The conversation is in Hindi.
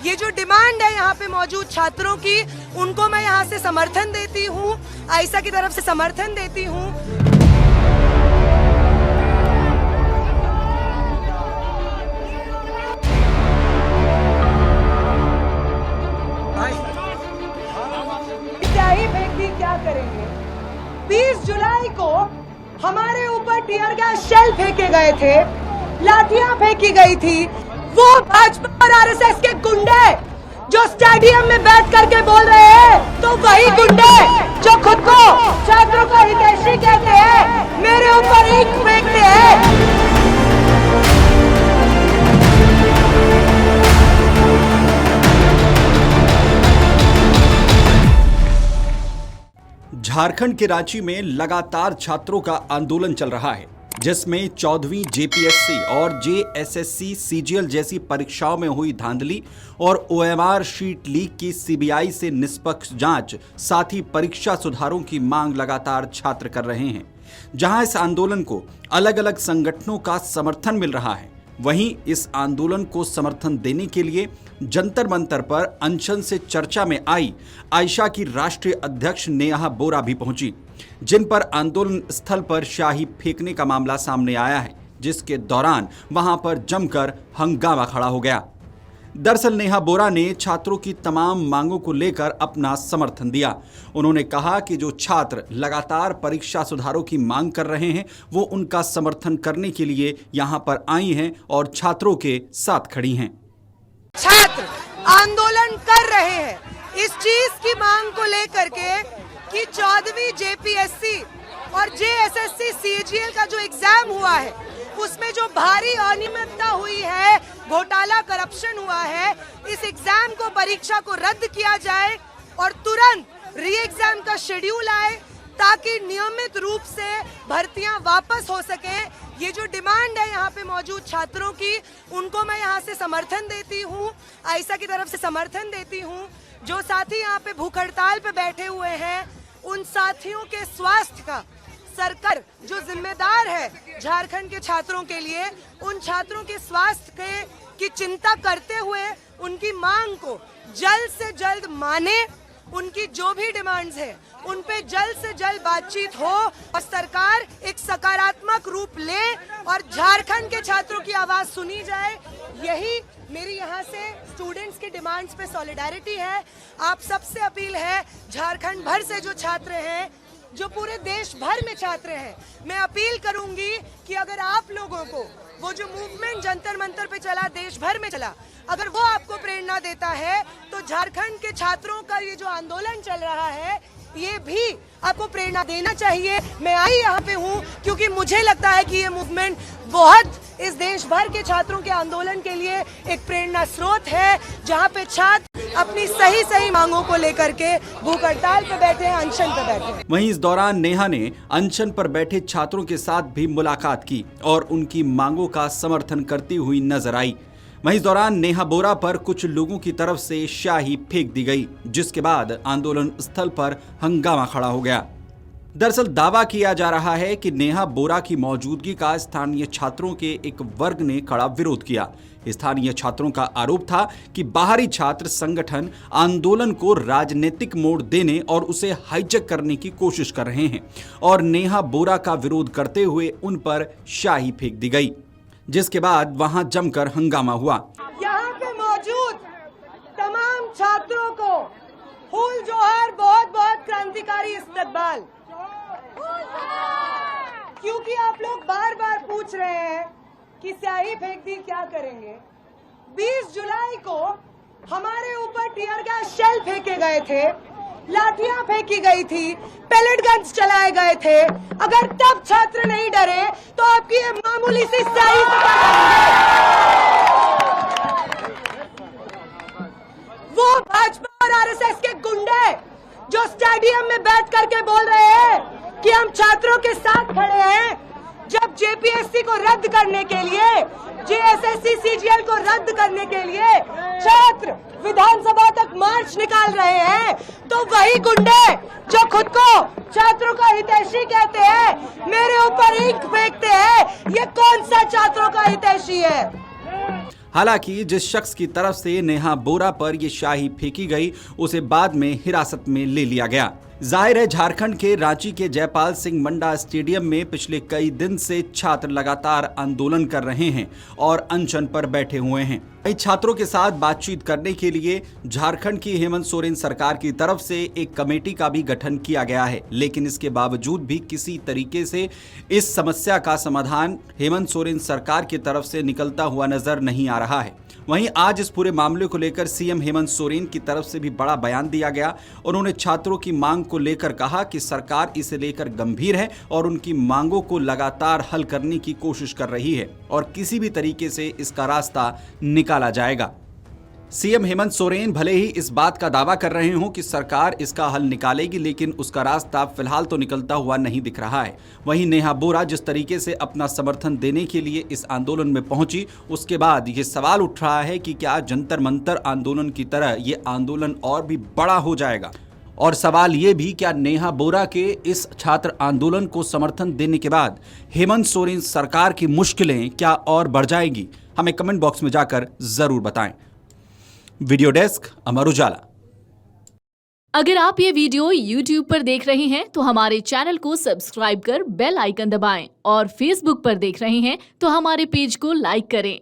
ये जो डिमांड है यहाँ पे मौजूद छात्रों की, उनको मैं यहाँ से समर्थन देती हूँ, आयशा की तरफ से समर्थन देती हूँ। क्या ही फेंक दी, क्या करेंगे। 20 जुलाई को हमारे ऊपर टीयर गैस शेल फेंके गए थे, लाठियां फेंकी गई थी। वो भाजपा और आरएसएस के गुंडे जो स्टेडियम में बैठ करके बोल रहे हैं, तो वही गुंडे जो खुद को छात्रों का हितैषी कहते हैं, मेरे ऊपर ईंट फेंकते हैं। झारखंड के रांची में लगातार छात्रों का आंदोलन चल रहा है, जिसमें 14वीं जेपीएससी और जेएसएससी सीजीएल जैसी परीक्षाओं में हुई धांधली और ओएमआर शीट लीक की सीबीआई से निष्पक्ष जांच, साथ ही परीक्षा सुधारों की मांग लगातार छात्र कर रहे हैं। जहां इस आंदोलन को अलग अलग संगठनों का समर्थन मिल रहा है, वहीं इस आंदोलन को समर्थन देने के लिए जंतर मंतर पर अनशन से चर्चा में आई आयशा की राष्ट्रीय अध्यक्ष नेहा बोरा भी पहुंची, जिन पर आंदोलन स्थल पर शाही फेंकने का मामला सामने आया है, जिसके दौरान वहां पर जमकर हंगामा खड़ा हो गया। दरअसल नेहा बोरा ने छात्रों की तमाम मांगों को लेकर अपना समर्थन दिया। उन्होंने कहा कि जो छात्र लगातार परीक्षा सुधारों की मांग कर रहे हैं, वो उनका समर्थन करने के लिए यहां पर आई हैं और छात्रों के साथ खड़ी हैं। छात्र आंदोलन कर रहे हैं इस चीज की मांग को लेकर के कि 14वीं जेपीएससी और जेएसएससी सीजीएल का जो एग्जाम हुआ है, उसमें जो भारी अनियमितता हुई है, घोटाला करप्शन हुआ है, इस एग्जाम को, परीक्षा को रद्द किया जाए और तुरंत री एग्जाम का शेड्यूल आए, ताकि नियमित रूप से भर्तियां वापस हो सके। ये जो डिमांड है यहाँ पे मौजूद छात्रों की, उनको मैं यहाँ से समर्थन देती हूँ, आयशा की तरफ से समर्थन देती हूँ। जो साथी यहाँ पे भूख हड़ताल पे बैठे हुए हैं, उन साथियों के स्वास्थ्य का सरकार जो जिम्मेदार है झारखंड के छात्रों के लिए, उन छात्रों के स्वास्थ्य की चिंता करते हुए उनकी मांग को जल्द से जल्द माने, उनकी जो भी डिमांड्स है उन पे जल्द से जल्द बातचीत हो और सरकार एक सकारात्मक रूप ले और झारखंड के छात्रों की आवाज सुनी जाए। यही मेरी यहाँ से स्टूडेंट्स की डिमांड्स पे सॉलिडारिटी है। आप सबसे अपील है, झारखंड भर से जो छात्र हैं, जो पूरे देश भर में छात्र हैं, मैं अपील करूंगी कि अगर आप लोगों को वो जो मूवमेंट जंतर मंतर पे चला, देश भर में चला, अगर वो आपको प्रेरणा देता है, तो झारखंड के छात्रों का ये जो आंदोलन चल रहा है, ये भी आपको प्रेरणा देना चाहिए। मैं आई यहाँ पे हूँ क्योंकि मुझे लगता है कि ये मूवमेंट बहुत इस देश भर के छात्रों के आंदोलन के लिए एक प्रेरणा स्रोत है, जहाँ पे छात्र अपनी सही मांगों को लेकर के भूख हड़ताल पे बैठे हैं, अनशन पे बैठे हैं। वहीं इस दौरान नेहा ने अनशन पर बैठे छात्रों के साथ भी मुलाकात की और उनकी मांगों का समर्थन करती हुई नजर आई। वहीं इस दौरान नेहा बोरा पर कुछ लोगों की तरफ से शाही फेंक दी गई, जिसके बाद आंदोलन स्थल पर हंगामा खड़ा हो गया। दरअसल दावा किया जा रहा है कि नेहा बोरा की मौजूदगी का स्थानीय छात्रों के एक वर्ग ने कड़ा विरोध किया। स्थानीय छात्रों का आरोप था कि बाहरी छात्र संगठन आंदोलन को राजनीतिक मोड़ देने और उसे हाईजैक करने की कोशिश कर रहे हैं और नेहा बोरा का विरोध करते हुए उन पर शाही फेंक दी गई, जिसके बाद वहां जमकर हंगामा हुआ। यहाँ पे मौजूद तमाम छात्रों को फूल जोहार, बहुत बहुत क्रांतिकारी इस्तकबाल। क्योंकि आप लोग बार बार पूछ रहे हैं कि स्याही फेंक दी, क्या करेंगे। 20 जुलाई को हमारे ऊपर टीयर गैस शेल फेंके गए थे, लाठियां फेंकी गई थी, पेलेट गन्स चलाए गए थे। अगर तब छात्र नहीं डरे तो आपकी ये मामूली सी स्याही से क्या करेंगे। वो भाजपा और आरएसएस के गुंडे जो स्टेडियम में बैठ करके बोल रहे हैं कि हम छात्रों के साथ खड़े हैं, जब जेपीएससी को रद्द करने के लिए, जेएसएससी सीजीएल को रद्द करने के लिए छात्र विधानसभा तक मार्च निकाल रहे हैं, तो वही गुंडे जो खुद को छात्रों का हितैषी कहते हैं, मेरे ऊपर ईंट फेंकते हैं। ये कौन सा छात्रों का हितैषी है? हालांकि जिस शख्स की तरफ से नेहा बोरा पर यह शाही फेंकी गई उसे बाद में हिरासत में ले लिया गया। जाहिर है झारखंड के रांची के जयपाल सिंह मंडा स्टेडियम में पिछले कई दिन से छात्र लगातार आंदोलन कर रहे हैं और अनशन पर बैठे हुए हैं। वहीं छात्रों के साथ बातचीत करने के लिए झारखंड की हेमंत सोरेन सरकार की तरफ से एक कमेटी का भी गठन किया गया है, लेकिन इसके बावजूद भी किसी तरीके से इस समस्या का समाधान हेमंत सोरेन सरकार की तरफ से निकलता हुआ नजर नहीं आ रहा है। वहीं आज इस पूरे मामले को लेकर सीएम हेमंत सोरेन की तरफ से भी बड़ा बयान दिया गया। उन्होंने छात्रों की मांग को लेकर कहा कि सरकार इसे लेकर गंभीर है और उनकी मांगों को लगातार हल करने की कोशिश कर रही है और किसी भी तरीके से इसका रास्ता निकाला जाएगा। सीएम हेमंत सोरेन भले ही इस बात का दावा कर रहे हों कि सरकार इसका हल निकालेगी, लेकिन उसका रास्ता फिलहाल तो निकलता हुआ नहीं दिख रहा है। वहीं नेहा बोरा जिस तरीके से अपना समर्थन देने के लिए इस आंदोलन में पहुंची, उसके बाद ये सवाल उठ रहा है कि क्या जंतर मंतर आंदोलन की तरह ये आंदोलन और भी बड़ा हो जाएगा। और सवाल ये भी, क्या नेहा बोरा के इस छात्र आंदोलन को समर्थन देने के बाद हेमंत सोरेन सरकार की मुश्किलें क्या और बढ़ जाएंगी? हमें कमेंट बॉक्स में जाकर जरूर बताएं। Video desk Amar Ujala. अगर आप ये वीडियो YouTube पर देख रहे हैं तो हमारे चैनल को सब्सक्राइब कर बेल आइकन दबाएं और Facebook पर देख रहे हैं तो हमारे पेज को लाइक करें।